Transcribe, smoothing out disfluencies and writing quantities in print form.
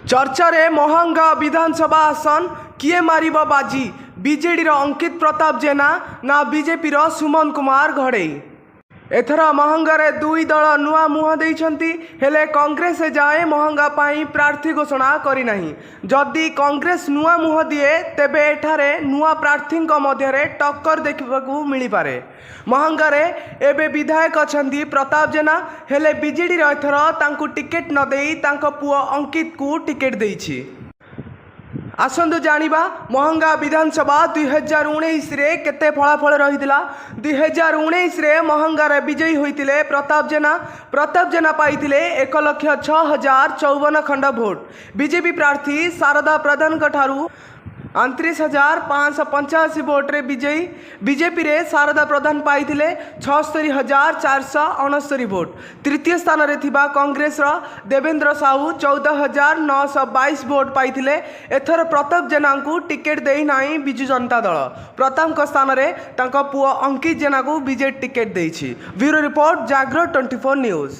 चर्चा रे महंगा विधानसभा आसन किए मारिब बाजी बीजेडी अंकित प्रताप जेना ना बीजेपी सुमन कुमार घड़ई। एथर महंगारे दुई दल नुआ मुह देइछंती हेले कांग्रेस जाए महंगा पाई प्रार्थी घोषणा करी नाही। जदि कांग्रेस नुआ मुह दिए तेबे एठारे नुआ प्रार्थी मध्यरे टक्कर देखिबाकू मिली पारे। महंगारे एबे विधायक अछंती प्रताप जेना हेले बीजेडी एथर तांकू टिकेट न देई तांको पुओ अंकित को टिकेट देइछि। आसंतु जानिबा महंगा विधानसभा 2019 रे केते फलाफल रहितिला। 2019 रे महंगारे विजयी होइतिले प्रताप जेना पाइतिले 1,06,054 खंड भोट। बीजेपी प्रार्थी शारदा प्रधान ठारू 29,585 भोट रे विजयी। बीजेपी रे शारदा प्रधान पाइतिले 76,469 भोट। तृतीय स्थान रे थिबा कांग्रेस रो देवेंद्र साहू 14,922 भोट पाइतिले। एथर प्रताप जेना को टिकेट देई नाही बिजू जनता दल। प्रताप को स्थान रे तांको पुओ अंकित जेना को बीजेडी टिकेट देइछि। ब्यूरो रिपोर्ट जागरण 24 न्यूज।